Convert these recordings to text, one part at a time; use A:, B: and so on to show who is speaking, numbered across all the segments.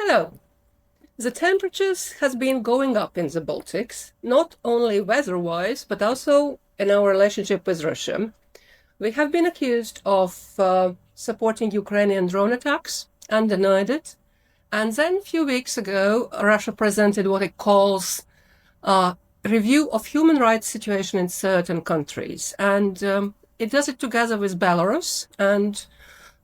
A: Hello. The temperatures has been going up in the Baltics, not only weather-wise, but also in our relationship with Russia. We have been accused of supporting Ukrainian drone attacks and denied it. And then a few weeks ago, Russia presented what it calls a review of human rights situation in certain countries. And it does it together with Belarus. And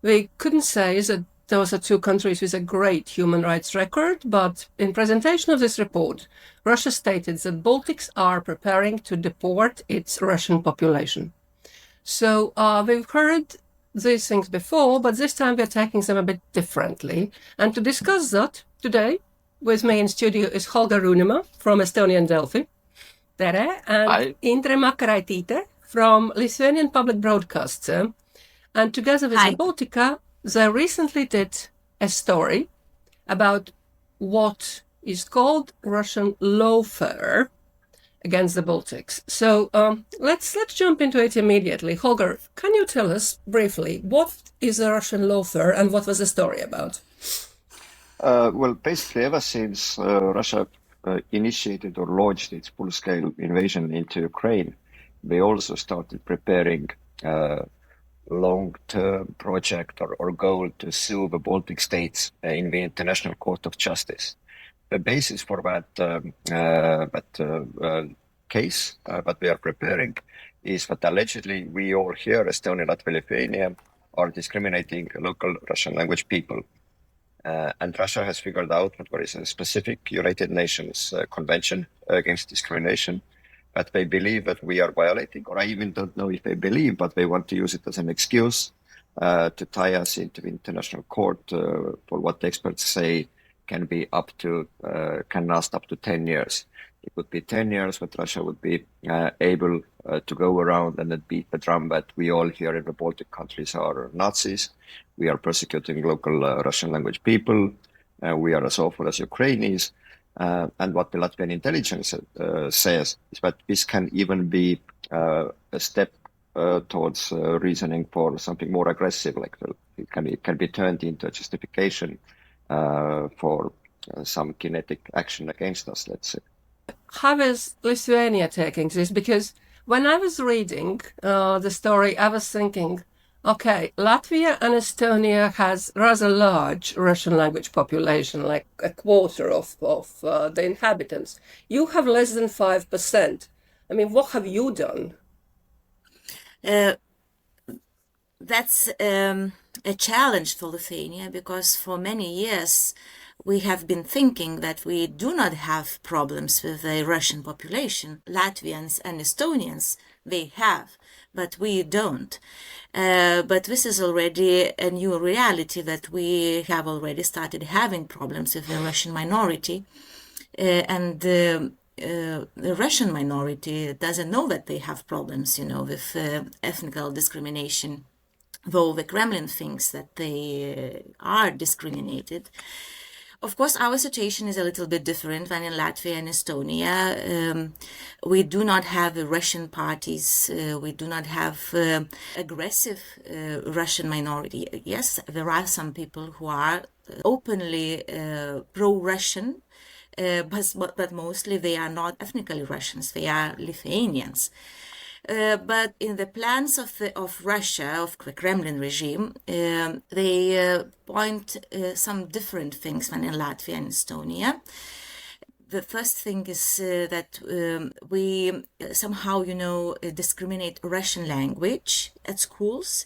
A: we couldn't say that those are two countries with a great human rights record, but in presentation of this report, Russia stated that Baltics are preparing to deport its Russian population. So we've heard these things before, but this time we're taking them a bit differently. And to discuss that today, with me in studio is Holger Roonemaa from Estonia and Delfi. Tere, and
B: Hi.
A: Indre Makaraityte from Lithuanian public broadcaster. And together with Rebaltica, they recently did a story about what is called Russian lawfare against the Baltics. So let's jump into it immediately. Holger, can you tell us briefly what is the Russian lawfare and what was the story about?
B: Well, basically, ever since Russia initiated or launched its full-scale invasion into Ukraine, they also started preparing long-term project or goal to sue the Baltic states in the International Court of Justice. The basis for that case that we are preparing is that allegedly we all here, Estonia, Latvia, Lithuania, are discriminating local Russian language people. And Russia has figured out that there is a specific United Nations Convention against discrimination that they believe that we are violating, or I even don't know if they believe, but they want to use it as an excuse to tie us into the international court for what experts say can last up to 10 years. It would be 10 years that Russia would be able to go around and then beat the drum that we all here in the Baltic countries are Nazis. We are persecuting local Russian language people. We are as awful as Ukrainians. And what the Latvian intelligence says is that this can even be a step towards reasoning for something more aggressive, like it can be turned into a justification for some kinetic action against us, let's say.
A: How is Lithuania taking this? Because when I was reading the story, I was thinking, okay, Latvia and Estonia has rather large Russian language population, like a quarter of the inhabitants. You have less than 5%. I mean, what have you done?
C: That's a challenge for Lithuania, because for many years we have been thinking that we do not have problems with the Russian population. Latvians and Estonians, they have, but we don't. But this is already a new reality, that we have already started having problems with the Russian minority. And the Russian minority doesn't know that they have problems, with ethnical discrimination, though the Kremlin thinks that they are discriminated. Of course, our situation is a little bit different than in Latvia and Estonia. We do not have Russian parties. We do not have aggressive Russian minority. Yes, there are some people who are openly pro-Russian, but mostly they are not ethnically Russians. They are Lithuanians. But in the plans of Russia, of the Kremlin regime, they point some different things than in Latvia and Estonia. The first thing is that we somehow, discriminate Russian language at schools.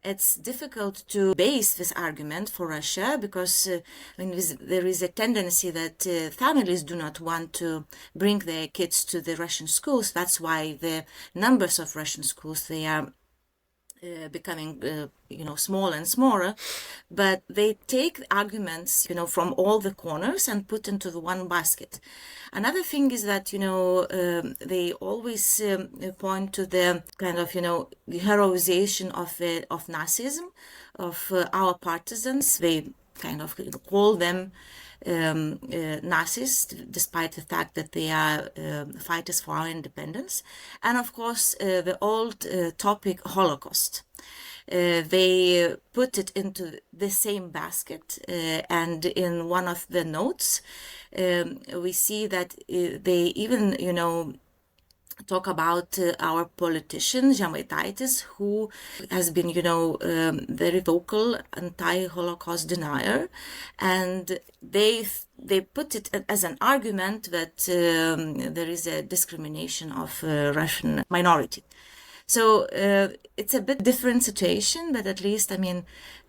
C: It's difficult to base this argument for Russia, because there is a tendency that families do not want to bring their kids to the Russian schools. That's why the numbers of Russian schools, they are becoming, smaller and smaller, but they take arguments, from all the corners and put into the one basket. Another thing is that, they always point to the kind of, heroization of Nazism, of our partisans. They kind of call them Nazis, despite the fact that they are fighters for our independence. And of course, the old topic Holocaust. they put it into the same basket, and in one of the notes we see that they even, talk about our politician Žemaitaitis, who has been, very vocal anti-Holocaust denier, and they put it as an argument that there is a discrimination of Russian minority. So it's a bit different situation, but at least,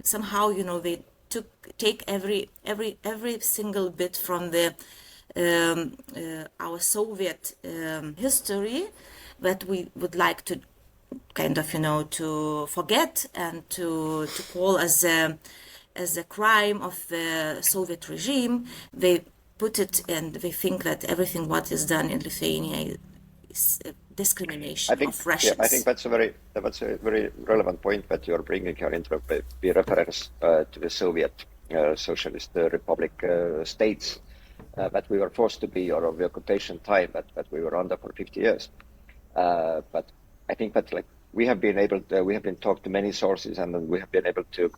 C: somehow, they take every single bit from the our Soviet history that we would like to kind of, to forget and to call as a crime of the Soviet regime. They put it, and they think that everything what is done in Lithuania is discrimination of Russians.
B: I think that's a very relevant point that you're bringing here into the reference to the Soviet Socialist Republic states that we were forced to be, or of the occupation time that we were under for 50 years. But I think that we have been talked to many sources, and we have been able to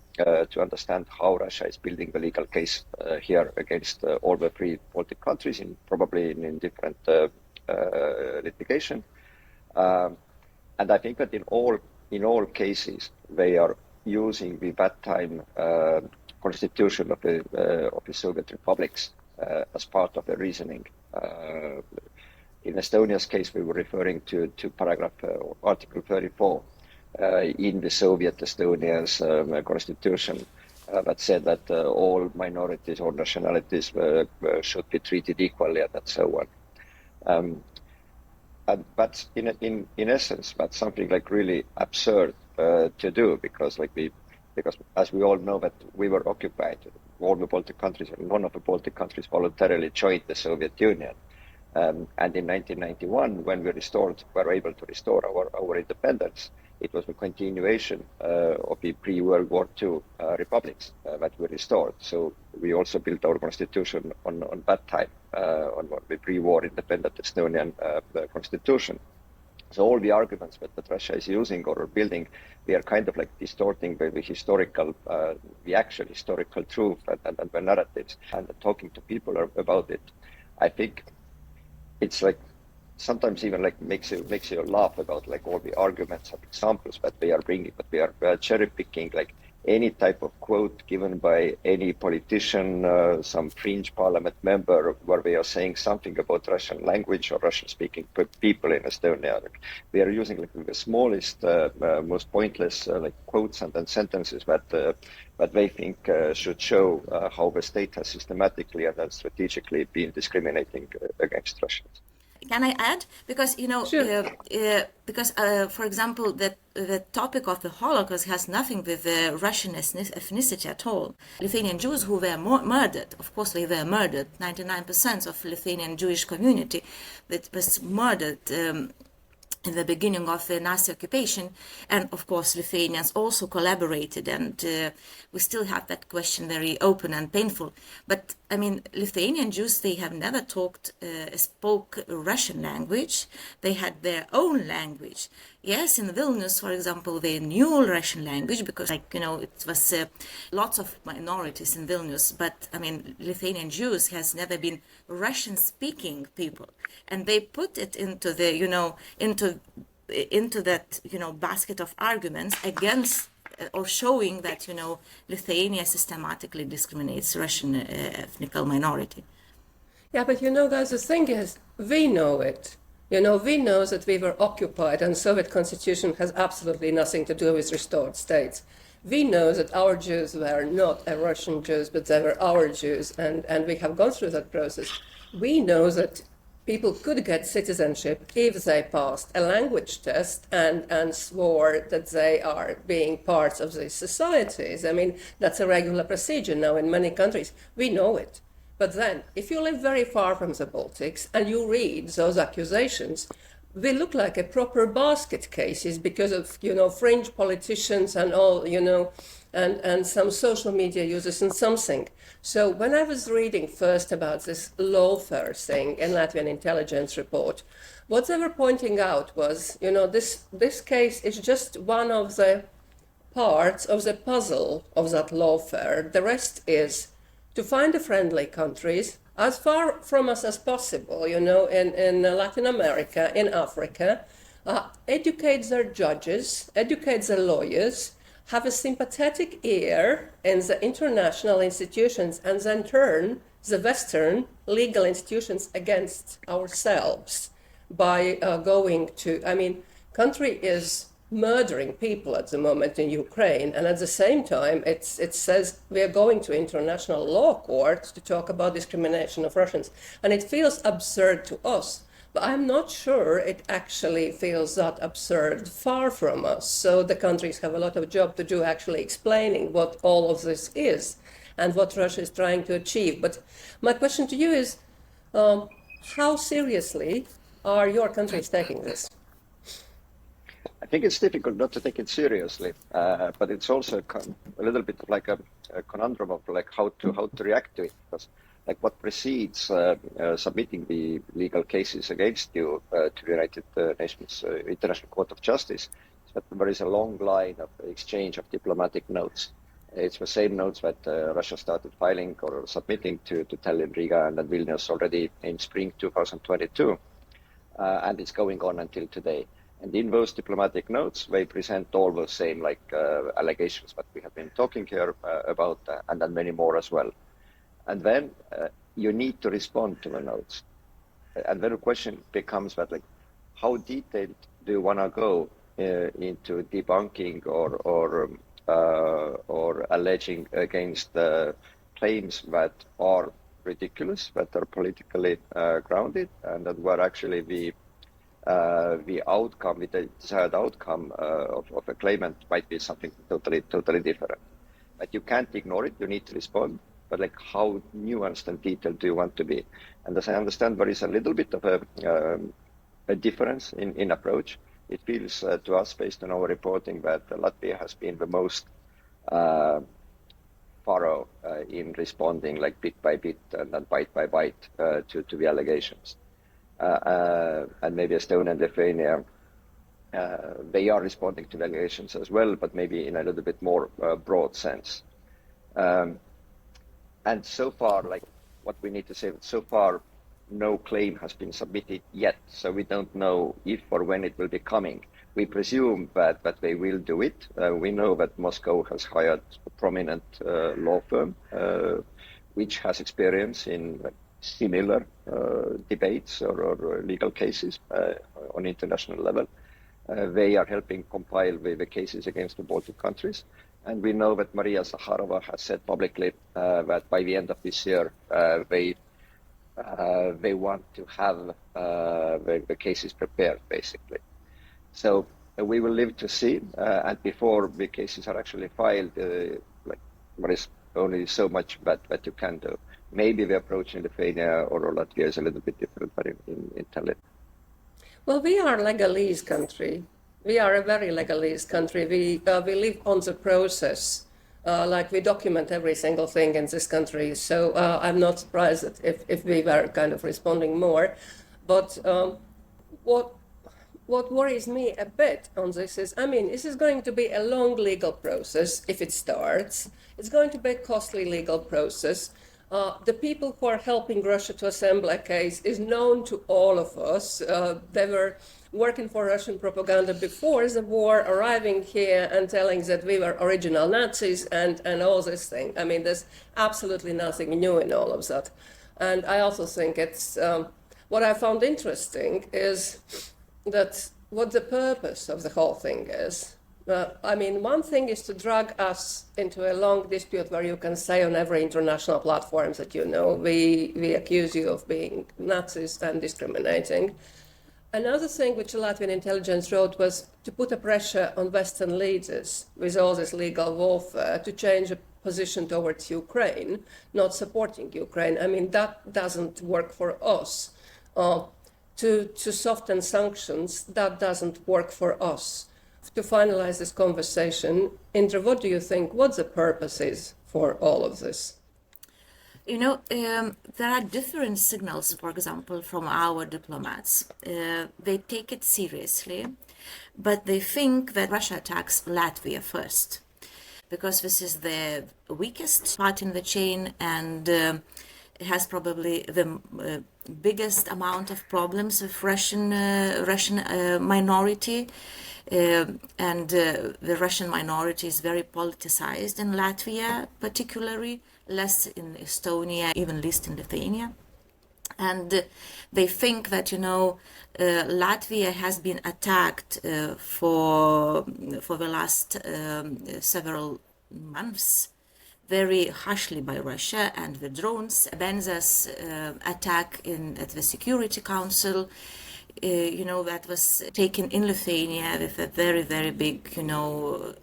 B: understand how Russia is building the legal case here against all the three Baltic countries, probably in different litigation. And I think that in all cases they are using the that time constitution of the Soviet republics as part of the reasoning. In Estonia's case, we were referring to paragraph Article 34 in the Soviet Estonia's constitution that said that all minorities or nationalities should be treated equally, and so on. And that's in essence, that's something really absurd to do, because as we all know that we were occupied, all the Baltic countries, and one of the Baltic countries voluntarily joined the Soviet Union. And in 1991, when we were able to restore our independence, it was a continuation of the pre-World War II republics that we restored. So we also built our constitution on that time, on the pre-war independent Estonian constitution. So all the arguments that Russia is using or building, they are kind of distorting the historical, the actual historical truth and the narratives, and talking to people about it. I think it's sometimes even makes you laugh about all the arguments and examples that they are bringing, but they are cherry picking any type of quote given by any politician, some fringe parliament member, where they are saying something about Russian language or Russian-speaking people in Estonia. They are using the smallest, most pointless quotes and then sentences that they think should show how the state has systematically and then strategically been discriminating against Russians.
C: Can I add? Because,
A: Sure.
C: For example, the topic of the Holocaust has nothing with Russian ethnicity at all. Lithuanian Jews who were murdered, of course they were murdered, 99% of Lithuanian Jewish community that was murdered in the beginning of the Nazi occupation, and of course Lithuanians also collaborated, and we still have that question very open and painful. But Lithuanian Jews, they have never spoke Russian language. They had their own language. Yes, in Vilnius, for example, they knew Russian language because, it was lots of minorities in Vilnius. But Lithuanian Jews has never been Russian-speaking people, and they put it into the, into that, basket of arguments against or showing that, Lithuania systematically discriminates Russian ethnic minority.
A: Yeah, but guys, the thing is, we know it. We know that we were occupied, and Soviet constitution has absolutely nothing to do with restored states. We know that our Jews were not Russian Jews, but they were our Jews, and we have gone through that process. We know that people could get citizenship if they passed a language test and swore that they are being parts of these societies. That's a regular procedure now in many countries. We know it. But then, if you live very far from the Baltics and you read those accusations, they look like a proper basket cases because of, fringe politicians and all, and some social media users and something. So when I was reading first about this lawfare thing in Latvian intelligence report, what they were pointing out was, this case is just one of the parts of the puzzle of that lawfare. The rest is to find the friendly countries as far from us as possible, in Latin America, in Africa, educate their judges, educate their lawyers, have a sympathetic ear in the international institutions, and then turn the Western legal institutions against ourselves by going to, country is murdering people at the moment in Ukraine, and at the same time it says we are going to international law court to talk about discrimination of Russians, and it feels absurd to us. But I'm not sure it actually feels that absurd, far from us. So the countries have a lot of job to do actually explaining what all of this is and what Russia is trying to achieve. But my question to you is, how seriously are your countries taking this?
B: I think it's difficult not to take it seriously, but it's also a little bit like a conundrum of like how to react to it, because like what precedes submitting the legal cases against you to the United Nations International Court of Justice is that there is a long line of exchange of diplomatic notes. It's the same notes that Russia started filing or submitting to Tallinn, Riga, and then Vilnius already in spring 2022, and it's going on until today. And in those diplomatic notes, they present all the same allegations that we have been talking here about, and then many more as well. And then you need to respond to the notes. And then the question becomes that, like, how detailed do you want to go into debunking or alleging against claims that are ridiculous, that are politically grounded, and that were actually the outcome, the desired outcome of a claimant might be something totally different. But you can't ignore it. You need to respond. But like, how nuanced and detailed do you want to be? And as I understand, there is a little bit of a difference in approach. It feels to us, based on our reporting, that Latvia has been the most thorough in responding, like bit by bit and then bite by bite to the allegations. And maybe Estonia and Lithuania, they are responding to the allegations as well, but maybe in a little bit more broad sense. And so far, like what we need to say, so far, no claim has been submitted yet. So we don't know if or when it will be coming. We presume that they will do it. We know that Moscow has hired a prominent law firm, which has experience in similar debates or legal cases on international level. They are helping compile the cases against the Baltic countries. And we know that Maria Zakharova has said publicly that by the end of this year, they want to have the cases prepared, basically. So we will live to see. And before the cases are actually filed, there is only so much that you can do. Maybe the approach in Lithuania or Latvia is a little bit different, but in Tallinn.
A: Well, we are a legalese country. We are a very legalese country. We live on the process, like we document every single thing in this country. So I'm not surprised that if we were kind of responding more. But what worries me a bit on this is, this is going to be a long legal process if it starts. It's going to be a costly legal process. The people who are helping Russia to assemble a case is known to all of us. They were working for Russian propaganda before the war, arriving here and telling that we were original Nazis and all this thing. There's absolutely nothing new in all of that. And I also think it's, what I found interesting is that what the purpose of the whole thing is. One thing is to drag us into a long dispute where you can say on every international platform that, we accuse you of being Nazis and discriminating. Another thing which the Latvian intelligence wrote was to put a pressure on Western leaders with all this legal warfare to change a position towards Ukraine, not supporting Ukraine. That doesn't work for us. To soften sanctions, that doesn't work for us. To finalize this conversation, Indre, what do you think, what the purpose is for all of this?
C: There are different signals, for example, from our diplomats. They take it seriously, but they think that Russia attacks Latvia first. because this is the weakest part in the chain, and it has probably the biggest amount of problems with Russian minority. And the Russian minority is very politicized in Latvia, particularly, less in Estonia, even least in Lithuania. And they think that, Latvia has been attacked for the last several months very harshly by Russia, and the drones, Benza's attack at the Security Council, that was taken in Lithuania with a very, very big,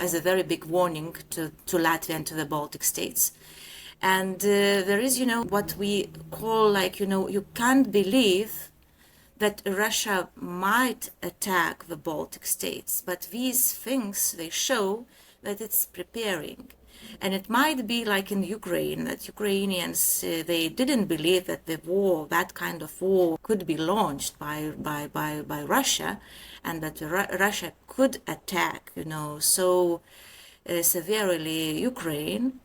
C: as a very big warning to Latvia and to the Baltic states. And there is, what we call you can't believe that Russia might attack the Baltic states, but these things, they show that it's preparing. And it might be like in Ukraine, that Ukrainians, they didn't believe that the war, that kind of war, could be launched by Russia, and that Russia could attack, so severely Ukraine,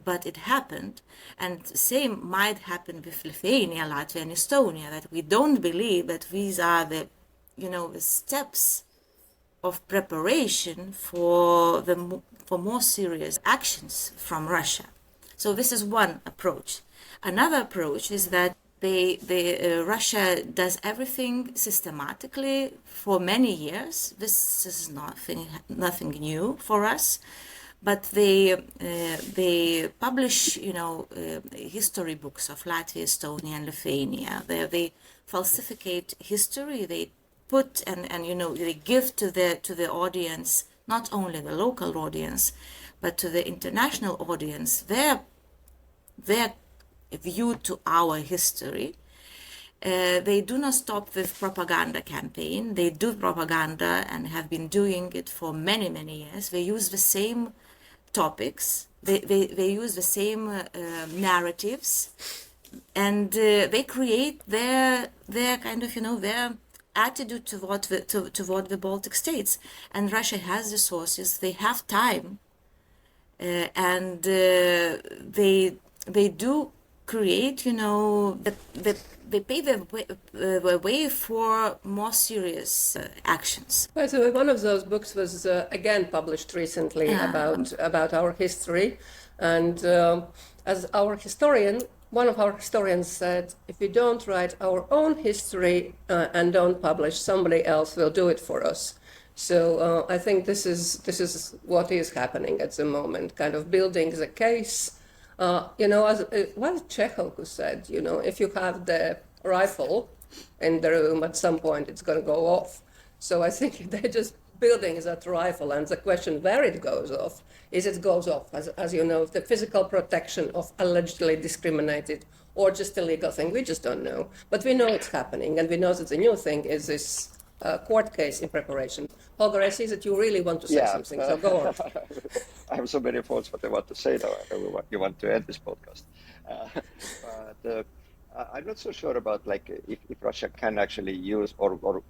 C: but it happened. And same might happen with Lithuania, Latvia, and Estonia, that we don't believe that these are the, the steps of preparation for more serious actions from Russia. So this is one approach. Another approach is that Russia does everything systematically for many years. This is nothing new for us, but they publish history books of Latvia, Estonia, and Lithuania. They falsificate history. They put and they give to the audience, not only the local audience, but to the international audience, their view to our history. They do not stop with propaganda campaign. They do propaganda and have been doing it for many, many years. They use the same topics. They use the same narratives, and they create their kind of their attitude toward the Baltic states. And Russia has resources. They have time, and they do create, they pave the way for more serious actions.
A: Well, so one of those books was again published recently about our history, and as our historian, one of our historians said, if we don't write our own history and don't publish, somebody else will do it for us. So I think this is what is happening at the moment, kind of building the case. As was Chekhov who said, if you have the rifle in the room, at some point it's going to go off. So I think they're just building that rifle, and the question where it goes off is it goes off, as the physical protection of allegedly discriminated or just a legal thing. We just don't know. But we know it's happening, and we know that the new thing is this court case in preparation. Holger, I see that you really want to say something, so go on.
B: I have so many thoughts what I want to say now. I know what you want to end this podcast. But I'm not so sure about if Russia can actually use or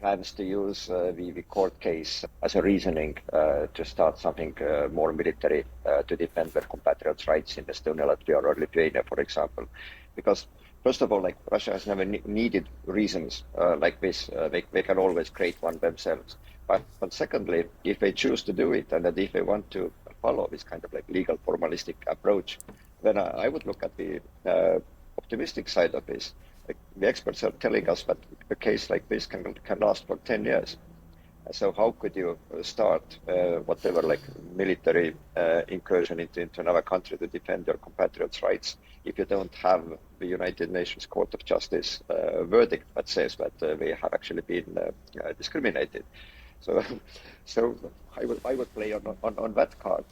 B: plans to use the court case as a reasoning to start something more military to defend their compatriots' rights in Estonia, Latvia, or Lithuania, for example. Because first of all, Russia has never needed reasons like this. They can always create one themselves. But secondly, if they choose to do it, and that if they want to follow this kind of legal formalistic approach, then I would look at the optimistic side of this. The experts are telling us that a case like this can last for 10 years. So how could you start whatever military incursion into another country to defend your compatriots' rights if you don't have the United Nations Court of Justice verdict that says that they have actually been discriminated? So I would play on that card.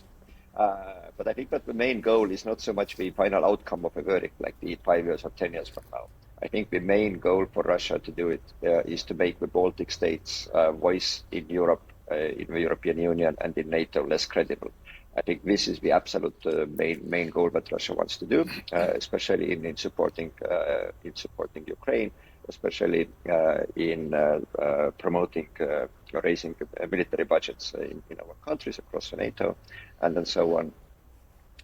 B: But I think that the main goal is not so much the final outcome of a verdict, like the 5 years or 10 years from now. I think the main goal for Russia to do it is to make the Baltic states' voice in Europe, in the European Union, and in NATO less credible. I think this is the absolute main goal that Russia wants to do, especially in supporting Ukraine, especially in promoting we're raising military budgets in our countries across NATO, and then so on.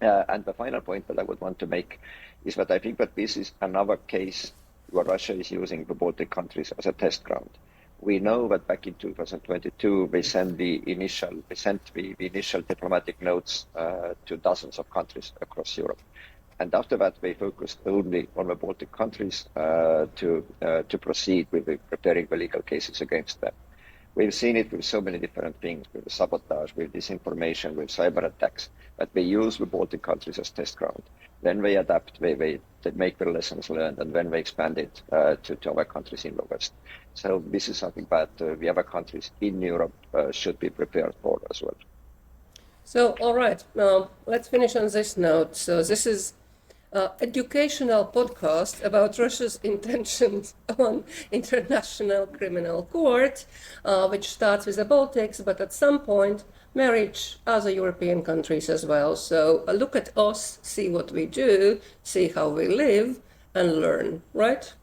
B: And the final point that I would want to make is that I think that this is another case where Russia is using the Baltic countries as a test ground. We know that back in 2022, they sent the initial diplomatic notes to dozens of countries across Europe. And after that, they focused only on the Baltic countries to proceed with preparing the legal cases against them. We've seen it with so many different things, with sabotage, with disinformation, with cyber attacks, but they use the Baltic countries as test ground. Then they adapt, they make their lessons learned, and then they expand it to other countries in the West. So this is something that the other countries in Europe should be prepared for as well.
A: So, all right, let's finish on this note. So this is educational podcast about Russia's intentions on International Criminal Court, which starts with the Baltics, but at some point may reach other European countries as well. So look at us, see what we do, see how we live, and learn, right?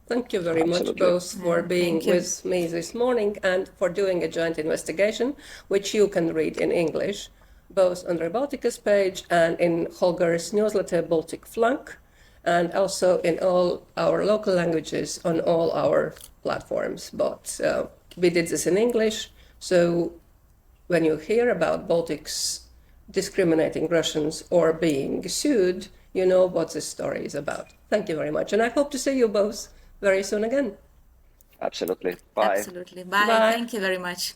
A: Thank you very much both for being with me this morning and for doing a joint investigation, which you can read in English, both on Rebaltica's page and in Holger's newsletter, Baltic Flank, and also in all our local languages on all our platforms. But we did this in English, so when you hear about Baltics discriminating Russians or being sued, you know what this story is about. Thank you very much, and I hope to see you both very soon again.
B: Absolutely. Bye.
C: Absolutely. Bye.
A: Bye.
C: Thank you very much.